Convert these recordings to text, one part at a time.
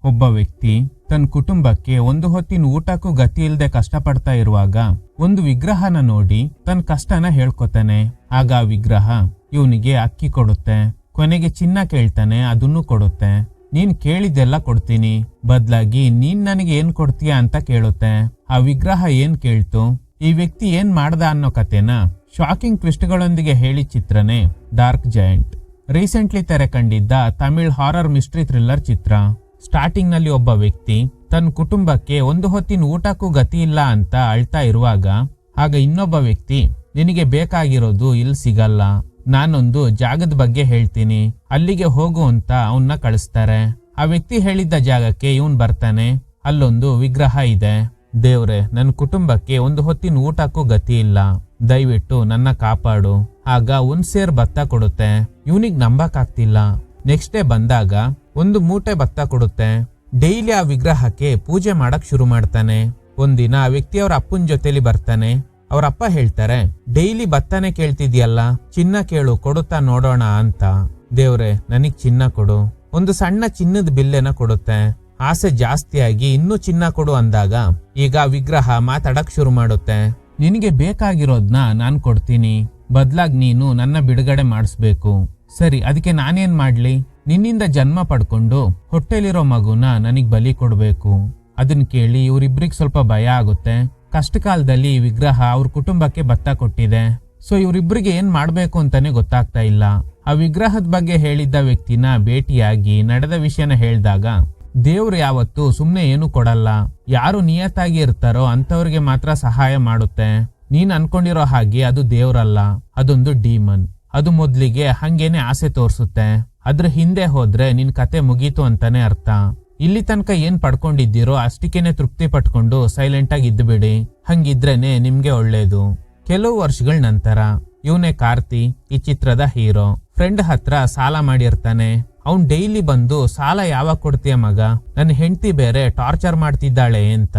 ಒಬ್ಬ ವ್ಯಕ್ತಿ ತನ್ನ ಕುಟುಂಬಕ್ಕೆ ಒಂದು ಹೊತ್ತಿನ ಊಟಕ್ಕೂ ಗತಿ ಇಲ್ಲದೆ ಕಷ್ಟಪಡ್ತಾ ಇರುವಾಗ ಒಂದು ವಿಗ್ರಹನ ನೋಡಿ ತನ್ನ ಕಷ್ಟನ ಹೇಳ್ಕೊತಾನೆ. ಆಗ ಆ ವಿಗ್ರಹ ಇವನಿಗೆ ಅಕ್ಕಿ ಕೊಡುತ್ತೆ. ಕೊನೆಗೆ ಚಿನ್ನ ಕೇಳ್ತಾನೆ, ಅದನ್ನು ಕೊಡುತ್ತೆ. ನೀನ್ ಕೇಳಿದ್ದೆಲ್ಲ ಕೊಡ್ತೀನಿ, ಬದ್ಲಾಗಿ ನೀನ್ ನನಗೆ ಏನ್ ಕೊಡ್ತೀಯ ಅಂತ ಕೇಳುತ್ತೆ. ಆ ವಿಗ್ರಹ ಏನ್ ಕೇಳ್ತು, ಈ ವ್ಯಕ್ತಿ ಏನ್ ಮಾಡ್ದ ಅನ್ನೋ ಕತೆನ ಶಾಕಿಂಗ್ ಟ್ವಿಸ್ಟ್ಗಳೊಂದಿಗೆ ಹೇಳಿ ಚಿತ್ರನೇ ಡಾರ್ಕ್ ಜೈಂಟ್. ರೀಸೆಂಟ್ಲಿ ತೆರೆ ಕಂಡಿದ್ದ ತಮಿಳ್ ಹಾರರ್ ಮಿಸ್ಟ್ರಿ ಥ್ರಿಲ್ಲರ್ ಚಿತ್ರ. ಸ್ಟಾರ್ಟಿಂಗ್ ನಲ್ಲಿ ಒಬ್ಬ ವ್ಯಕ್ತಿ ತನ್ನ ಕುಟುಂಬಕ್ಕೆ ಒಂದು ಹೊತ್ತಿನ ಊಟಕ್ಕೂ ಗತಿ ಇಲ್ಲ ಅಂತ ಅಳ್ತಾ ಇರುವಾಗ ಆಗ ಇನ್ನೊಬ್ಬ ವ್ಯಕ್ತಿ, ನಿನಗೆ ಬೇಕಾಗಿರೋದು ಇಲ್ಲಿ ಸಿಗಲ್ಲ, ನಾನೊಂದು ಜಾಗದ ಬಗ್ಗೆ ಹೇಳ್ತೀನಿ, ಅಲ್ಲಿಗೆ ಹೋಗು ಅಂತ ಅವನ್ನ ಕಳಿಸ್ತಾರೆ. ಆ ವ್ಯಕ್ತಿ ಹೇಳಿದ್ದ ಜಾಗಕ್ಕೆ ಇವನ್ ಬರ್ತಾನೆ. ಅಲ್ಲೊಂದು ವಿಗ್ರಹ ಇದೆ. ದೇವ್ರೆ, ನನ್ನ ಕುಟುಂಬಕ್ಕೆ ಒಂದು ಹೊತ್ತಿನ ಊಟಕ್ಕೂ ಗತಿ ಇಲ್ಲ, ದಯವಿಟ್ಟು ನನ್ನ ಕಾಪಾಡು. ಆಗ ಒಂದ್ ಸೇರ್ ಭತ್ತ ಕೊಡುತ್ತೆ. ಇವನಿಗೆ ನಂಬಕ್ ಆಗ್ತಿಲ್ಲ. ನೆಕ್ಸ್ಟ್ ಡೇ ಬಂದಾಗ ಒಂದು ಮೂಟೆ ಭತ್ತ ಕೊಡುತ್ತೆ. ಡೈಲಿ ಆ ವಿಗ್ರಹಕ್ಕೆ ಪೂಜೆ ಮಾಡಕ್ ಶುರು ಮಾಡ್ತಾನೆ. ಒಂದಿನ ಆ ವ್ಯಕ್ತಿ ಅವ್ರ ಅಪ್ಪನ ಜೊತೆಲಿ ಬರ್ತಾನೆ. ಅವ್ರ ಅಪ್ಪ ಹೇಳ್ತಾರೆ, ಡೈಲಿ ಭತ್ತನೇ ಕೇಳ್ತಿದ್ಯಲ್ಲ, ಚಿನ್ನ ಕೇಳು, ಕೊಡುತ್ತಾ ನೋಡೋಣ ಅಂತ. ದೇವ್ರೆ, ನನಗ್ ಚಿನ್ನ ಕೊಡು. ಒಂದು ಸಣ್ಣ ಚಿನ್ನದ ಬಿಲ್ಲೆನ ಕೊಡುತ್ತೆ. ಆಸೆ ಜಾಸ್ತಿಯಾಗಿ ಇನ್ನೂ ಚಿನ್ನ ಕೊಡು ಅಂದಾಗ ಈಗ ವಿಗ್ರಹ ಮಾತಾಡಕ್ ಶುರು ಮಾಡುತ್ತೆ. ನಿನಗೆ ಬೇಕಾಗಿರೋದ್ನ ನಾನ್ ಕೊಡ್ತೀನಿ, ಬದ್ಲಾಗ್ ನೀನು ನನ್ನ ಬಿಡುಗಡೆ ಮಾಡಿಸ್ಬೇಕು. ಸರಿ, ಅದಕ್ಕೆ ನಾನೇನ್ ಮಾಡ್ಲಿ? ನಿನ್ನಿಂದ ಜನ್ಮ ಪಡ್ಕೊಂಡು ಹೊಟ್ಟೆಲಿರೋ ಮಗುನ ನನಗ್ ಬಲಿ ಕೊಡ್ಬೇಕು. ಅದನ್ ಕೇಳಿ ಇವ್ರಿಬ್ರಿಗೆ ಸ್ವಲ್ಪ ಭಯ ಆಗುತ್ತೆ. ಕಷ್ಟ ಕಾಲದಲ್ಲಿ ಈ ವಿಗ್ರಹ ಅವ್ರ ಕುಟುಂಬಕ್ಕೆ ಭತ್ತ ಕೊಟ್ಟಿದೆ. ಸೊ ಇವ್ರಿಬ್ರಿಗೆ ಏನ್ ಮಾಡ್ಬೇಕು ಅಂತಾನೆ ಗೊತ್ತಾಗ್ತಾ ಇಲ್ಲ. ಆ ವಿಗ್ರಹದ ಬಗ್ಗೆ ಹೇಳಿದ್ದ ವ್ಯಕ್ತಿನ ಭೇಟಿಯಾಗಿ ನಡೆದ ವಿಷಯನ ಹೇಳ್ದಾಗ, ದೇವ್ರು ಯಾವತ್ತು ಸುಮ್ನೆ ಏನು ಕೊಡಲ್ಲ, ಯಾರು ನಿಯತ್ತಾಗಿ ಇರ್ತಾರೋ ಅಂತವ್ರಿಗೆ ಮಾತ್ರ ಸಹಾಯ ಮಾಡುತ್ತೆ. ನೀನ್ ಅನ್ಕೊಂಡಿರೋ ಹಾಗೆ ಅದು ದೇವ್ರಲ್ಲ, ಅದೊಂದು ಡೀಮನ್. ಅದು ಮೊದ್ಲಿಗೆ ಹಂಗೇನೆ ಆಸೆ ತೋರ್ಸುತ್ತೆ. ಅದ್ರ ಹಿಂದೆ ಹೋದ್ರೆ ನಿನ್ ಕತೆ ಮುಗೀತು ಅಂತಾನೆ ಅರ್ಥ. ಇಲ್ಲಿ ತನಕ ಏನ್ ಪಡ್ಕೊಂಡಿದ್ದೀರೋ ಅಷ್ಟಕ್ಕೇನೆ ತೃಪ್ತಿ ಪಟ್ಕೊಂಡು ಸೈಲೆಂಟ್ ಆಗಿ ಇದ್ದು ಬಿಡಿ. ಹಂಗಿದ್ರೇನೆ ನಿಮ್ಗೆ ಒಳ್ಳೇದು. ಕೆಲವು ವರ್ಷಗಳ ನಂತರ ಇವನೇ ಕಾರ್ತಿ, ಈ ಚಿತ್ರದ ಹೀರೋ. ಫ್ರೆಂಡ್ ಹತ್ರ ಸಾಲ ಮಾಡಿರ್ತಾನೆ. ಅವ್ನ್ ಡೈಲಿ ಬಂದು, ಸಾಲ ಯಾವಾಗ ಕೊಡ್ತೀಯ ಮಗ, ನನ್ನ ಹೆಂಡತಿ ಬೇರೆ ಟಾರ್ಚರ್ ಮಾಡ್ತಿದ್ದಾಳೆ ಅಂತ.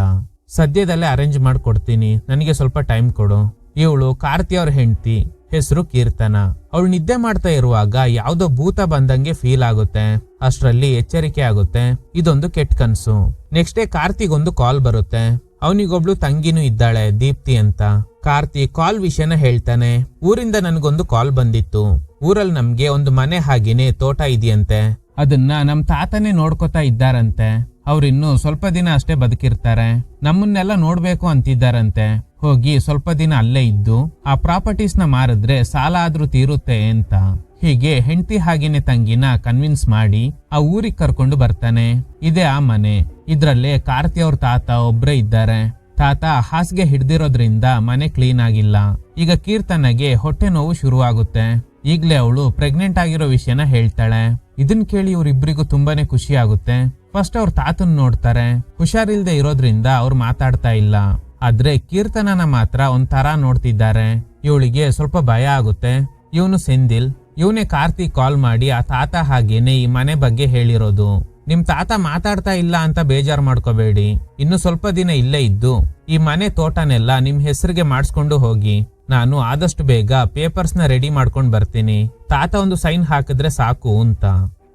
ಸದ್ಯದಲ್ಲೇ ಅರೇಂಜ್ ಮಾಡ್ಕೊಡ್ತೀನಿ, ನನಗೆ ಸ್ವಲ್ಪ ಟೈಮ್ ಕೊಡು. ಇವಳು ಕಾರ್ತಿ ಅವ್ರ ಹೆಂಡತಿ, ಹೆಸರು ಕೀರ್ತನ. ಅವಳು ನಿದ್ದೆ ಮಾಡ್ತಾ ಇರುವಾಗ ಯಾವ್ದೋ ಭೂತ ಬಂದಂಗೆ ಫೀಲ್ ಆಗುತ್ತೆ. ಅಷ್ಟರಲ್ಲಿ ಎಚ್ಚರಿಕೆ ಆಗುತ್ತೆ, ಇದೊಂದು ಕೆಟ್ಟ ಕನ್ಸು. ನೆಕ್ಸ್ಟ್ ಡೇ ಕಾರ್ತಿಗೊಂದು ಕಾಲ್ ಬರುತ್ತೆ. ಅವನಿಗೊಬ್ಳು ತಂಗಿನೂ ಇದ್ದಾಳೆ, ದೀಪ್ತಿ ಅಂತ. ಕಾರ್ತಿ ಕಾಲ್ ವಿಷಯನ ಹೇಳ್ತಾನೆ. ಊರಿಂದ ನನಗೊಂದು ಕಾಲ್ ಬಂದಿತ್ತು. ಊರಲ್ಲಿ ನಮ್ಗೆ ಒಂದು ಮನೆ ಹಾಗೇನೆ ತೋಟ ಇದೆಯಂತೆ. ಅದನ್ನ ನಮ್ ತಾತನೇ ನೋಡ್ಕೊತಾ ಇದ್ದಾರಂತೆ. ಅವ್ರಿನ್ನು ಸ್ವಲ್ಪ ದಿನ ಅಷ್ಟೇ ಬದುಕಿರ್ತಾರೆ. ನಮ್ಮನ್ನೆಲ್ಲ ನೋಡ್ಬೇಕು ಅಂತಿದ್ದಾರಂತೆ. ಹೋಗಿ ಸ್ವಲ್ಪ ದಿನ ಅಲ್ಲೇ ಇದ್ದು ಆ ಪ್ರಾಪರ್ಟೀಸ್ ನ ಮಾರಿದ್ರೆ ಸಾಲ ಆದ್ರೂ ತೀರುತ್ತೆ ಅಂತ. ಹೀಗೆ ಹೆಂಡತಿ ಹಾಗೇನೆ ತಂಗಿನ ಕನ್ವಿನ್ಸ್ ಮಾಡಿ ಆ ಊರಿಗೆ ಕರ್ಕೊಂಡು ಬರ್ತಾನೆ. ಇದೇ ಆ ಮನೆ. ಇದ್ರಲ್ಲೇ ಕಾರ್ತಿ ಅವ್ರ ತಾತ ಒಬ್ರೇ ಇದ್ದಾರೆ. ತಾತ ಹಾಸಿಗೆ ಹಿಡ್ದಿರೋದ್ರಿಂದ ಮನೆ ಕ್ಲೀನ್ ಆಗಿಲ್ಲ. ಈಗ ಕೀರ್ತನಗೆ ಹೊಟ್ಟೆ ನೋವು ಶುರುವಾಗುತ್ತೆ. ಈಗ್ಲೇ ಅವಳು ಪ್ರೆಗ್ನೆಂಟ್ ಆಗಿರೋ ವಿಷಯನ ಹೇಳ್ತಾಳೆ. ಇದನ್ ಕೇಳಿ ಇವ್ರಿಬ್ರಿಗೂ ತುಂಬಾನೇ ಖುಷಿ ಆಗುತ್ತೆ. ಫಸ್ಟ್ ಅವ್ರ ತಾತನ್ ನೋಡ್ತಾರೆ. ಹುಷಾರಿಲ್ದೆ ಇರೋದ್ರಿಂದ ಅವ್ರು ಮಾತಾಡ್ತಾ ಇಲ್ಲ. ಆದ್ರೆ ಕೀರ್ತನನ ಮಾತ್ರ ಒಂಥರ ನೋಡ್ತಿದ್ದಾರೆ. ಇವಳಿಗೆ ಸ್ವಲ್ಪ ಭಯ ಆಗುತ್ತೆ. ಇವನು ಸೆಂದಿಲ್. ಇವನೇ ಕಾರ್ತಿಕ್ ಕಾಲ್ ಮಾಡಿ ಆ ತಾತ ಹಾಗೇನೆ ಈ ಮನೆ ಬಗ್ಗೆ ಹೇಳಿರೋದು. ನಿಮ್ ತಾತ ಮಾತಾಡ್ತಾ ಇಲ್ಲ ಅಂತ ಬೇಜಾರ್ ಮಾಡ್ಕೋಬೇಡಿ. ಇನ್ನು ಸ್ವಲ್ಪ ದಿನ ಇಲ್ಲೇ ಇದ್ದು ಈ ಮನೆ ತೋಟನೆಲ್ಲ ನಿಮ್ ಹೆಸರಿಗೆ ಮಾಡಿಸ್ಕೊಂಡು ಹೋಗಿ. ನಾನು ಆದಷ್ಟು ಬೇಗ ಪೇಪರ್ಸ್ ನ ರೆಡಿ ಮಾಡ್ಕೊಂಡ್ ಬರ್ತೀನಿ. ತಾತ ಒಂದು ಸೈನ್ ಹಾಕಿದ್ರೆ ಸಾಕು ಅಂತ.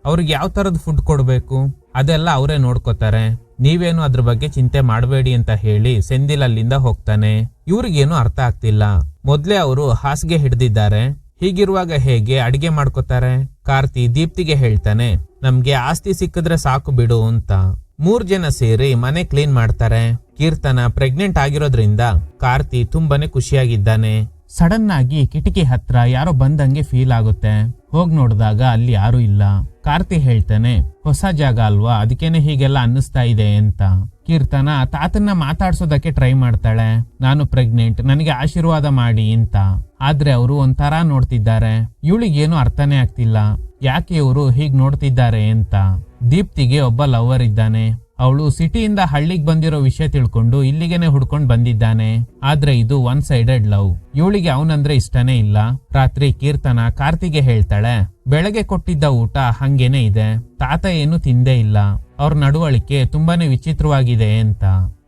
ಅವ್ರಿಗೆ ಯಾವ ತರದ ಫುಡ್ ಕೊಡ್ಬೇಕು ಅದೆಲ್ಲ ಅವರೇ ನೋಡ್ಕೋತಾರೆ. ನೀವೇನು ಅದ್ರ ಬಗ್ಗೆ ಚಿಂತೆ ಮಾಡಬೇಡಿ ಅಂತ ಹೇಳಿ ಸೆಂದಿಲ್ ಅಲ್ಲಿಂದ ಹೋಗ್ತಾನೆ. ಇವ್ರಿಗೇನು ಅರ್ಥ ಆಗ್ತಿಲ್ಲ. ಮೊದ್ಲೇ ಅವರು ಹಾಸಿಗೆ ಹಿಡ್ದಿದ್ದಾರೆ. ಹೀಗಿರುವಾಗ ಹೇಗೆ ಅಡಿಗೆ ಮಾಡ್ಕೋತಾರೆ? ಕಾರ್ತಿ ದೀಪ್ತಿಗೆ ಹೇಳ್ತಾನೆ, ನಮ್ಗೆ ಆಸ್ತಿ ಸಿಕ್ಕಿದ್ರೆ ಸಾಕು ಬಿಡು ಅಂತ. 3 ಜನ ಸೇರಿ ಮನೆ ಕ್ಲೀನ್ ಮಾಡ್ತಾರೆ. ಕೀರ್ತನ ಪ್ರೆಗ್ನೆಂಟ್ ಆಗಿರೋದ್ರಿಂದ ಕಾರ್ತಿ ತುಂಬಾನೇ ಖುಷಿಯಾಗಿದ್ದಾನೆ. ಸಡನ್ ಆಗಿ ಕಿಟಕಿ ಹತ್ರ ಯಾರೋ ಬಂದಂಗೆ ಫೀಲ್ ಆಗುತ್ತೆ. ಹೋಗ್ ನೋಡಿದಾಗ ಅಲ್ಲಿ ಯಾರು ಇಲ್ಲ. ಕಾರ್ತಿ ಹೇಳ್ತಾನೆ, ಹೊಸ ಜಾಗ ಅಲ್ವಾ, ಅದಕ್ಕೇನೆ ಹೀಗೆಲ್ಲ ಅನ್ನಿಸ್ತಾ ಇದೆ ಅಂತ. ಕೀರ್ತನ ತಾತನ್ನ ಮಾತಾಡ್ಸೋದಕ್ಕೆ ಟ್ರೈ ಮಾಡ್ತಾಳೆ. ನಾನು ಪ್ರೆಗ್ನೆಂಟ್, ನನಗೆ ಆಶೀರ್ವಾದ ಮಾಡಿ ಅಂತ. ಆದ್ರೆ ಅವರು ಒಂಥರ ನೋಡ್ತಿದ್ದಾರೆ. ಇವಳಿಗೇನು ಅರ್ಥನೇ ಆಗ್ತಿಲ್ಲ, ಯಾಕೆ ಇವರು ಹೀಗ್ ನೋಡ್ತಿದ್ದಾರೆ ಅಂತ. ದೀಪ್ತಿಗೆ ಒಬ್ಬ ಲವರ್ ಇದ್ದಾನೆ. ಅವಳು ಸಿಟಿಯಿಂದ ಹಳ್ಳಿಗೆ ಬಂದಿರೋ ವಿಷಯ ತಿಳ್ಕೊಂಡು ಇಲ್ಲಿಗೆನೆ ಹುಡ್ಕೊಂಡ್ ಬಂದಿದ್ದಾನೆ. ಆದ್ರೆ ಇದು ಒನ್ ಸೈಡೆಡ್ ಲವ್. ಇವಳಿಗೆ ಅವನಂದ್ರೆ ಇಷ್ಟನೇ ಇಲ್ಲ. ರಾತ್ರಿ ಕೀರ್ತನ ಕಾರ್ತಿಗೆ ಹೇಳ್ತಾಳೆ, ಬೆಳಗ್ಗೆ ಕೊಟ್ಟಿದ್ದ ಊಟ ಹಂಗೇನೆ ಇದೆ, ತಾತ ಏನು ತಿಂದೇ ಇಲ್ಲ, ಅವ್ರ ನಡವಳಿಕೆ ತುಂಬಾನೇ ವಿಚಿತ್ರವಾಗಿದೆ ಅಂತ.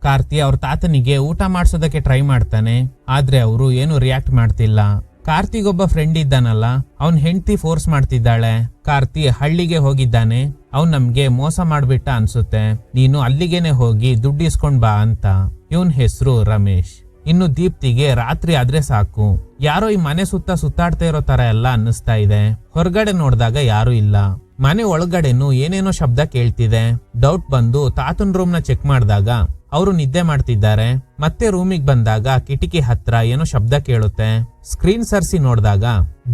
ಕಾರ್ತಿ ಅವ್ರ ತಾತನಿಗೆ ಊಟ ಮಾಡ್ಸೋದಕ್ಕೆ ಟ್ರೈ ಮಾಡ್ತಾನೆ. ಆದ್ರೆ ಅವರು ಏನು ರಿಯಾಕ್ಟ್ ಮಾಡ್ತಿಲ್ಲ. ಕಾರ್ತಿಗೊಬ್ಬ ಫ್ರೆಂಡ್ ಇದ್ದಾನಲ್ಲ, ಅವನ್ ಹೆಂಡತಿ ಫೋರ್ಸ್ ಮಾಡ್ತಿದ್ದಾಳೆ. ಕಾರ್ತಿ ಹಳ್ಳಿಗೆ ಹೋಗಿದ್ದಾನೆ, ಅವ್ನ್ ನಮ್ಗೆ ಮೋಸ ಮಾಡ್ಬಿಟ್ಟ ಅನ್ಸುತ್ತೆ, ನೀನು ಅಲ್ಲಿಗೆನೆ ಹೋಗಿ ದುಡ್ಡು ಇಸ್ಕೊಂಡ್ ಬಾ ಅಂತ. ಇವನ್ ಹೆಸರು ರಮೇಶ್. ಇನ್ನು ದೀಪ್ತಿಗೆ ರಾತ್ರಿ ಆದ್ರೆ ಸಾಕು, ಯಾರೋ ಈ ಮನೆ ಸುತ್ತ ಸುತ್ತಾಡ್ತಾ ಇರೋ ತರ ಎಲ್ಲ ಅನ್ನಿಸ್ತಾ ಇದೆ. ಹೊರಗಡೆ ನೋಡಿದಾಗ ಯಾರು ಇಲ್ಲ, ಮನೆ ಒಳಗಡೆನು ಏನೇನೋ ಶಬ್ದ ಕೇಳ್ತಿದೆ. ಡೌಟ್ ಬಂದು ತಾತನ್ ರೂಮ್ ನ ಚೆಕ್ ಮಾಡಿದಾಗ ಅವರು ನಿದ್ದೆ ಮಾಡ್ತಿದ್ದಾರೆ. ಮತ್ತೆ ರೂಮಿಗೆ ಬಂದಾಗ ಕಿಟಕಿ ಹತ್ರ ಏನೋ ಶಬ್ದ ಕೇಳುತ್ತೆ. ಸ್ಕ್ರೀನ್ ಸರ್ಸಿ ನೋಡಿದಾಗ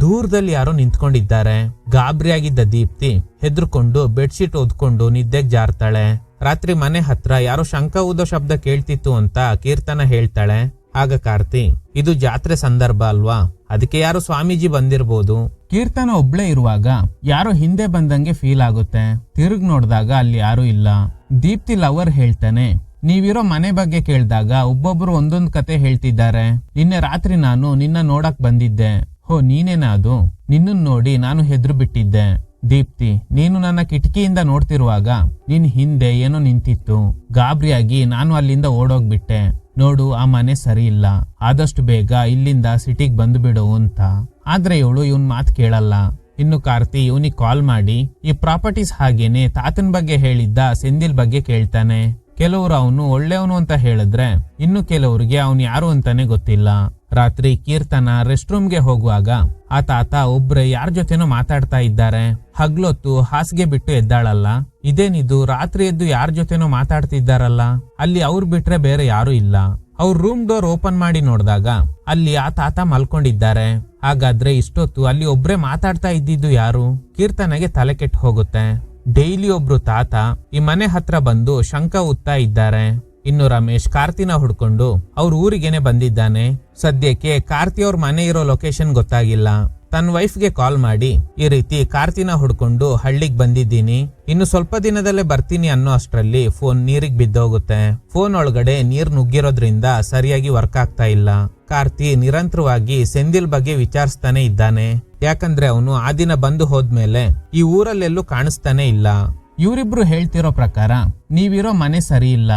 ದೂರದಲ್ಲಿ ಯಾರೋ ನಿಂತ್ಕೊಂಡಿದ್ದಾರೆ. ಗಾಬರಿಯಾಗಿದ್ದ ದೀಪ್ತಿ ಹೆದರ್ಕೊಂಡು ಬೆಡ್ಶೀಟ್ ಓದ್ಕೊಂಡು ನಿದ್ದೆಗ್ ಜಾರ್ತಾಳೆ. ರಾತ್ರಿ ಮನೆ ಹತ್ರ ಯಾರೋ ಶಂಕ ಊದೋ ಶಬ್ದ ಕೇಳ್ತಿತ್ತು ಅಂತ ಕೀರ್ತನ ಹೇಳ್ತಾಳೆ. ಆಗ ಕಾರ್ತಿ, ಇದು ಜಾತ್ರೆ ಸಂದರ್ಭ ಅಲ್ವಾ, ಅದಕ್ಕೆ ಯಾರು ಸ್ವಾಮೀಜಿ ಬಂದಿರ್ಬೋದು. ಕೀರ್ತನ ಒಬ್ಳೆ ಇರುವಾಗ ಯಾರೋ ಹಿಂದೆ ಬಂದಂಗೆ ಫೀಲ್ ಆಗುತ್ತೆ. ತಿರುಗ್ ನೋಡಿದಾಗ ಅಲ್ಲಿ ಯಾರು ಇಲ್ಲ. ದೀಪ್ತಿ ಲವರ್ ಹೇಳ್ತಾನೆ, ನೀವಿರೋ ಮನೆ ಬಗ್ಗೆ ಕೇಳಿದಾಗ ಒಬ್ಬೊಬ್ರು ಒಂದೊಂದ್ ಕತೆ ಹೇಳ್ತಿದ್ದಾರೆ. ನಿನ್ನೆ ರಾತ್ರಿ ನಾನು ನಿನ್ನ ನೋಡಕ್ ಬಂದಿದ್ದೆ. ಹೋ, ನೀನೇನ ಅದು? ನಿನ್ನನ್ ನೋಡಿ ನಾನು ಹೆದ್ರು ಬಿಟ್ಟಿದ್ದೆ. ದೀಪ್ತಿ, ನೀನು ನನ್ನ ಕಿಟಕಿಯಿಂದ ನೋಡ್ತಿರುವಾಗ ನಿನ್ ಹಿಂದೆ ಏನೋ ನಿಂತಿತ್ತು. ಗಾಬರಿಯಾಗಿ ನಾನು ಅಲ್ಲಿಂದ ಓಡೋಗ್ಬಿಟ್ಟೆ. ನೋಡು, ಆ ಮನೆ ಸರಿ ಇಲ್ಲ, ಆದಷ್ಟು ಬೇಗ ಇಲ್ಲಿಂದ ಸಿಟಿಗ್ ಬಂದು ಬಿಡು ಅಂತ. ಆದ್ರೆ ಇವಳು ಇವನ್ ಮಾತ್ ಕೇಳಲ್ಲ. ಇನ್ನು ಕಾರ್ತಿ ಇವನಿಗೆ ಕಾಲ್ ಮಾಡಿ ಈ ಪ್ರಾಪರ್ಟೀಸ್ ಹಾಗೇನೆ ತಾತನ್ ಬಗ್ಗೆ ಹೇಳಿದ್ದ ಸೆಂದಿಲ್ ಬಗ್ಗೆ ಕೇಳ್ತಾನೆ. ಕೆಲವರು ಅವನು ಒಳ್ಳೆಯವನು ಅಂತ ಹೇಳಿದ್ರೆ, ಇನ್ನು ಕೆಲವ್ರಿಗೆ ಅವನು ಯಾರು ಅಂತಾನೆ ಗೊತ್ತಿಲ್ಲ. ರಾತ್ರಿ ಕೀರ್ತನ ರೆಸ್ಟ್ ರೂಮ್ಗೆ ಹೋಗುವಾಗ ಆ ತಾತ ಒಬ್ರೆ ಯಾರ ಜೊತೆನೋ ಮಾತಾಡ್ತಾ ಇದ್ದಾರೆ. ಹಗ್ಲೊತ್ತು ಹಾಸಿಗೆ ಬಿಟ್ಟು ಎದ್ದಾಳಲ್ಲ, ಇದೇನಿದು ರಾತ್ರಿ ಎದ್ದು ಯಾರ ಜೊತೆನೋ ಮಾತಾಡ್ತಿದ್ದಾರಲ್ಲ, ಅಲ್ಲಿ ಅವ್ರು ಬಿಟ್ರೆ ಬೇರೆ ಯಾರು ಇಲ್ಲ. ಅವ್ರ ರೂಮ್ ಡೋರ್ ಓಪನ್ ಮಾಡಿ ನೋಡಿದಾಗ ಅಲ್ಲಿ ಆ ತಾತ ಮಲ್ಕೊಂಡಿದ್ದಾರೆ. ಹಾಗಾದ್ರೆ ಇಷ್ಟೊತ್ತು ಅಲ್ಲಿ ಒಬ್ರೆ ಮಾತಾಡ್ತಾ ಇದ್ದಿದ್ದು ಯಾರು? ಕೀರ್ತನೆಗೆ ತಲೆ ಕೆಟ್ಟು ಹೋಗುತ್ತೆ. ಡೈಲಿ ಒಬ್ರು ತಾತ ಈ ಮನೆ ಹತ್ರ ಬಂದು ಶಂಕ ಉತ್ತಾ ಇದ್ದಾರೆ. ಇನ್ನು ರಮೇಶ್ ಕಾರ್ತಿನ ಹುಡ್ಕೊಂಡು ಅವ್ರ ಊರಿಗೇನೆ ಬಂದಿದ್ದಾನೆ. ಸದ್ಯಕ್ಕೆ ಕಾರ್ತಿ ಅವ್ರ ಮನೆ ಇರೋ ಲೊಕೇಶನ್ ಗೊತ್ತಾಗಿಲ್ಲ. ತನ್ನ ವೈಫ್ಗೆ ಕಾಲ್ ಮಾಡಿ ಈ ರೀತಿ ಕಾರ್ತಿನ ಹುಡ್ಕೊಂಡು ಹಳ್ಳಿಗ್ ಬಂದಿದ್ದೀನಿ, ಇನ್ನು ಸ್ವಲ್ಪ ದಿನದಲ್ಲೇ ಬರ್ತೀನಿ ಅನ್ನೋ ಅಷ್ಟ್ರಲ್ಲಿ ಫೋನ್ ನೀರಿಗ್ ಬಿದ್ದೋಗುತ್ತೆ. ಫೋನ್ ಒಳಗಡೆ ನೀರ್ ನುಗ್ಗಿರೋದ್ರಿಂದ ಸರಿಯಾಗಿ ವರ್ಕ್ ಆಗ್ತಾ ಇಲ್ಲ. ಕಾರ್ತಿ ನಿರಂತರವಾಗಿ ಸೆಂದಿಲ್ ಬಗ್ಗೆ ವಿಚಾರಿಸ್ತಾನೆ ಇದ್ದಾನೆ. ಯಾಕಂದ್ರೆ ಅವನು ಆ ದಿನ ಬಂದು ಹೋದ್ಮೇಲೆ ಈ ಊರಲ್ಲೆಲ್ಲೂ ಕಾಣಿಸ್ತಾನೆ ಇಲ್ಲ. ಇವರಿಬ್ರು ಹೇಳ್ತಿರೋ ಪ್ರಕಾರ ನೀವಿರೋ ಮನೆ ಸರಿ ಇಲ್ಲ,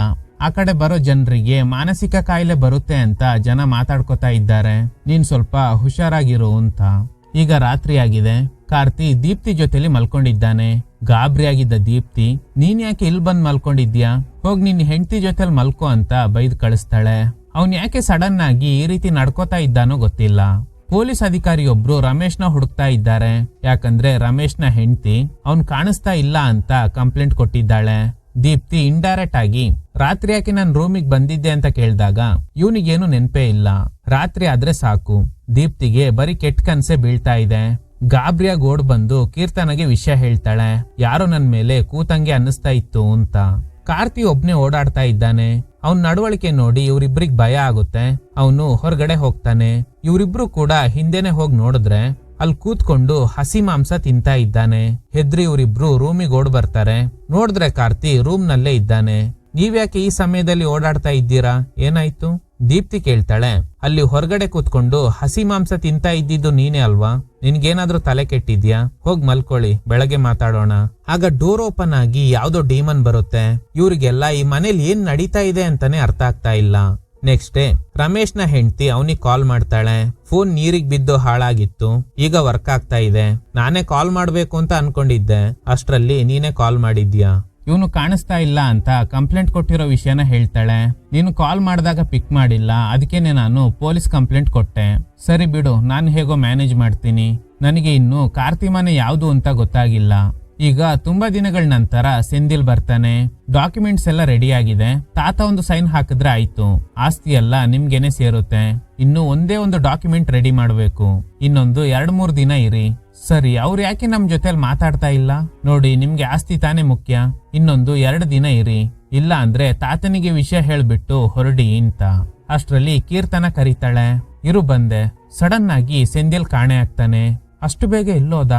ಆ ಕಡೆ ಬರೋ ಜನರಿಗೆ ಮಾನಸಿಕ ಕಾಯಿಲೆ ಬರುತ್ತೆ ಅಂತ ಜನ ಮಾತಾಡ್ಕೋತಾ ಇದ್ದಾರೆ, ನೀನ್ ಸ್ವಲ್ಪ ಹುಷಾರಾಗಿರು ಅಂತ. ಈಗ ರಾತ್ರಿ ಆಗಿದೆ. ಕಾರ್ತಿ ದೀಪ್ತಿ ಜೊತೆಲಿ ಮಲ್ಕೊಂಡಿದ್ದಾನೆ. ಗಾಬರಿಯಾಗಿದ್ದ ದೀಪ್ತಿ, ನೀನ್ ಯಾಕೆ ಇಲ್ಲಿ ಬಂದ್ ಮಲ್ಕೊಂಡಿದ್ಯಾ, ಹೋಗ್ ನಿನ್ ಹೆಂಡತಿ ಜೊತೆಲಿ ಮಲ್ಕೋ ಅಂತ ಬೈದ್ ಕಳಿಸ್ತಾಳೆ. ಅವ್ನ್ ಯಾಕೆ ಸಡನ್ ಆಗಿ ಈ ರೀತಿ ನಡ್ಕೋತಾ ಇದ್ದಾನೋ ಗೊತ್ತಿಲ್ಲ. ಪೊಲೀಸ್ ಅಧಿಕಾರಿಯೊಬ್ರು ರಮೇಶ್ನ ಹುಡುಕ್ತಾ ಇದ್ದಾರೆ. ಯಾಕಂದ್ರೆ ರಮೇಶ್ನ ಹೆಂಡತಿ ಅವ್ನ್ ಕಾಣಿಸ್ತಾ ಇಲ್ಲ ಅಂತ ಕಂಪ್ಲೇಂಟ್ ಕೊಟ್ಟಿದ್ದಾಳೆ. ದೀಪ್ತಿ ಇಂಡೈರೆಕ್ಟ್ ಆಗಿ ರಾತ್ರಿ ಯಾಕೆ ನಾನ್ ರೂಮಿಗೆ ಬಂದಿದ್ದೆ ಅಂತ ಕೇಳಿದಾಗ ಇವನಿಗೇನು ನೆನ್ಪೇ ಇಲ್ಲ. ರಾತ್ರಿ ಆದ್ರೆ ಸಾಕು, ದೀಪ್ತಿಗೆ ಬರೀ ಕೆಟ್ಟ ಕನ್ಸೆ ಬೀಳ್ತಾ ಇದೆ. ಗಾಬರಿಯಾಗಿ ಓಡ್ ಬಂದು ಕೀರ್ತನಗೆ ವಿಷಯ ಹೇಳ್ತಾಳೆ, ಯಾರೋ ನನ್ ಮೇಲೆ ಕೂತಂಗೆ ಅನ್ನಿಸ್ತಾ ಇತ್ತು ಅಂತ. ಕಾರ್ತಿ ಒಬ್ನೇ ಓಡಾಡ್ತಾ ಇದ್ದಾನೆ. ಅವನ್ ನಡವಳಿಕೆ ನೋಡಿ ಇವ್ರಿಬ್ರಿಗೆ ಭಯ ಆಗುತ್ತೆ. ಅವನು ಹೊರಗಡೆ ಹೋಗ್ತಾನೆ. ಇವರಿಬ್ರು ಕೂಡ ಹಿಂದೆನೆ ಹೋಗಿ ನೋಡಿದ್ರೆ ಅಲ್ಲಿ ಕೂತ್ಕೊಂಡು ಹಸಿ ಮಾಂಸ ತಿಂತಾ ಇದ್ದಾನೆ. ಹೆದ್ರಿ ಇವರಿಬ್ರು ರೂಮಿಗೆ ಓಡ್ ಬರ್ತಾರೆ. ನೋಡಿದ್ರೆ ಕಾರ್ತಿ ರೂಮ್ ನಲ್ಲೇ ಇದ್ದಾನೆ. ನೀವ್ಯಾಕೆ ಈ ಸಮಯದಲ್ಲಿ ಓಡಾಡ್ತಾ ಇದ್ದೀರಾ, ಏನಾಯ್ತು? ದೀಪ್ತಿ ಕೇಳ್ತಾಳೆ, ಅಲ್ಲಿ ಹೊರಗಡೆ ಕೂತ್ಕೊಂಡು ಹಸಿ ಮಾಂಸ ತಿಂತಾ ಇದ್ದಿದ್ದು ನೀನೇ ಅಲ್ವಾ, ನಿನ್ಗೇನಾದ್ರೂ ತಲೆ ಕೆಟ್ಟಿದ್ಯಾ, ಹೋಗ್ ಮಲ್ಕೊಳ್ಳಿ, ಬೆಳಗ್ಗೆ ಮಾತಾಡೋಣ. ಆಗ ಡೋರ್ ಓಪನ್ ಆಗಿ ಯಾವ್ದೋ ಡೀಮನ್ ಬರುತ್ತೆ. ಇವ್ರಿಗೆಲ್ಲ ಈ ಮನೇಲಿ ಏನ್ ನಡೀತಾ ಇದೆ ಅಂತಾನೆ ಅರ್ಥ ಆಗ್ತಾ ಇಲ್ಲ. ನೆಕ್ಸ್ಟ್ ಡೇ ರಮೇಶ್ನ ಹೆಂಡತಿ ಅವನಿಗೆ ಕಾಲ್ ಮಾಡ್ತಾಳೆ. ಫೋನ್ ನೀರಿಗ್ ಬಿದ್ದು ಹಾಳಾಗಿತ್ತು, ಈಗ ವರ್ಕ್ ಆಗ್ತಾ ಇದೆ. ನಾನೇ ಕಾಲ್ ಮಾಡ್ಬೇಕು ಅಂತ ಅನ್ಕೊಂಡಿದ್ದೆ, ಅಷ್ಟ್ರಲ್ಲಿ ನೀನೇ ಕಾಲ್ ಮಾಡಿದ್ಯಾ. ಇವನು ಕಾಣಿಸ್ತಾ ಇಲ್ಲ ಅಂತ ಕಂಪ್ಲೇಂಟ್ ಕೊಟ್ಟಿರೋ ವಿಷಯನ ಹೇಳ್ತಾಳೆ. ನೀನು ಕಾಲ್ ಮಾಡಿದಾಗ ಪಿಕ್ ಮಾಡಿಲ್ಲ, ಅದಕ್ಕೇನೆ ನಾನು ಪೊಲೀಸ್ ಕಂಪ್ಲೇಂಟ್ ಕೊಟ್ಟೆ. ಸರಿ ಬಿಡು, ನಾನು ಹೇಗೋ ಮ್ಯಾನೇಜ್ ಮಾಡ್ತೀನಿ. ನನಗೆ ಇನ್ನು ಕಾರ್ತಿ ಮನೆ ಯಾವ್ದು ಅಂತ ಗೊತ್ತಾಗಿಲ್ಲ. ಈಗ ತುಂಬಾ ದಿನಗಳ ನಂತರ ಸೆಂದಿಲ್ ಬರ್ತಾನೆ. ಡಾಕ್ಯುಮೆಂಟ್ಸ್ ಎಲ್ಲ ರೆಡಿ ಆಗಿದೆ. ತಾತ ಒಂದು ಸೈನ್ ಹಾಕಿದ್ರೆ ಆಯ್ತು, ಆಸ್ತಿ ಎಲ್ಲ ನಿಮ್ಗೆನೆ ಸೇರುತ್ತೆ. ಇನ್ನು ಒಂದೇ ಒಂದು ಡಾಕ್ಯುಮೆಂಟ್ ರೆಡಿ ಮಾಡ್ಬೇಕು. ಇನ್ನೊಂದು 2-3 ದಿನ ಇರಿ. ಸರಿ, ಅವ್ರು ಯಾಕೆ ನಮ್ ಜೊತೆಲಿ ಮಾತಾಡ್ತಾ ಇಲ್ಲ? ನೋಡಿ, ನಿಮ್ಗೆ ಆಸ್ತಿ ತಾನೇ ಮುಖ್ಯ. ಇನ್ನೊಂದು 2 ದಿನ ಇರಿ, ಇಲ್ಲ ಅಂದ್ರೆ ತಾತನಿಗೆ ವಿಷಯ ಹೇಳ್ಬಿಟ್ಟು ಹೊರಡಿ ಅಂತ. ಅಷ್ಟ್ರಲ್ಲಿ ಕೀರ್ತನ ಕರೀತಾಳೆ, ಇರು ಬಂದೆ. ಸಡನ್ ಆಗಿ ಸೆಂದಿಲ್ ಕಾಣೆ ಆಗ್ತಾನೆ. ಅಷ್ಟು ಬೇಗ ಎಲ್ಲೋದ?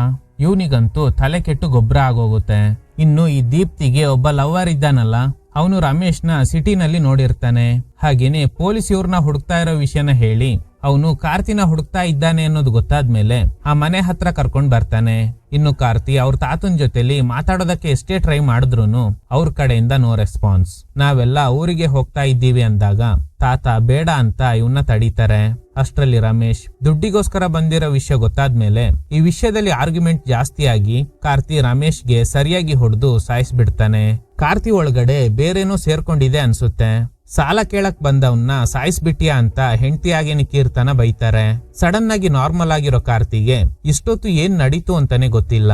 ಇವನಿಗಂತೂ ತಲೆ ಕೆಟ್ಟು ಗೊಬ್ಬರ ಆಗೋಗುತ್ತೆ. ಇನ್ನು ಈ ದೀಪ್ತಿಗೆ ಒಬ್ಬ ಲವರ್ ಇದ್ದಾನಲ್ಲ, ಅವನು ರಮೇಶ್ನ ಸಿಟಿನಲ್ಲಿ ನೋಡಿರ್ತಾನೆ. ಹಾಗೇನೆ ಪೊಲೀಸ್ ಇವ್ರನ್ನ ಹುಡುಕ್ತಾ ಇರೋ ವಿಷಯನ ಹೇಳಿ ಅವನು ಕಾರ್ತಿನ ಹುಡುಕ್ತಾ ಇದ್ದಾನೆ ಅನ್ನೋದು ಗೊತ್ತಾದ್ಮೇಲೆ ಆ ಮನೆ ಹತ್ರ ಕರ್ಕೊಂಡ್ ಬರ್ತಾನೆ. ಇನ್ನು ಕಾರ್ತಿ ಅವ್ರ ತಾತನ್ ಜೊತೆಲಿ ಮಾತಾಡೋದಕ್ಕೆ ಎಷ್ಟೇ ಟ್ರೈ ಮಾಡಿದ್ರು ಅವ್ರ ಕಡೆಯಿಂದ ನೋ ರೆಸ್ಪಾನ್ಸ್. ನಾವೆಲ್ಲ ಊರಿಗೆ ಹೋಗ್ತಾ ಇದ್ದೀವಿ ಅಂದಾಗ ತಾತ ಬೇಡ ಅಂತ ಇವನ್ನ ತಡೀತಾರೆ. ಅಷ್ಟ್ರಲ್ಲಿ ರಮೇಶ್ ದುಡ್ಡಿಗೋಸ್ಕರ ಬಂದಿರೋ ವಿಷಯ ಗೊತ್ತಾದ್ಮೇಲೆ ಈ ವಿಷಯದಲ್ಲಿ ಆರ್ಗ್ಯುಮೆಂಟ್ ಜಾಸ್ತಿ ಆಗಿ ಕಾರ್ತಿ ರಮೇಶ್ಗೆ ಸರಿಯಾಗಿ ಹೊಡೆದು ಸಾಯಿಸ್ಬಿಡ್ತಾನೆ. ಕಾರ್ತಿ ಒಳಗಡೆ ಬೇರೇನೋ ಸೇರ್ಕೊಂಡಿದೆ ಅನ್ಸುತ್ತೆ. ಸಾಲ ಕೇಳಕ್ ಬಂದವನ್ನ ಸಾಯಿಸ್ಬಿಟ್ಟಿಯಾ ಅಂತ ಹೆಂಡತಿಯಾಗೇನೆ ಕೀರ್ತನ ಬೈತಾರೆ. ಸಡನ್ ಆಗಿ ನಾರ್ಮಲ್ ಆಗಿರೋ ಕಾರ್ತಿಗೆ ಇಷ್ಟೊತ್ತು ಏನ್ ನಡೀತು ಅಂತಾನೆ ಗೊತ್ತಿಲ್ಲ.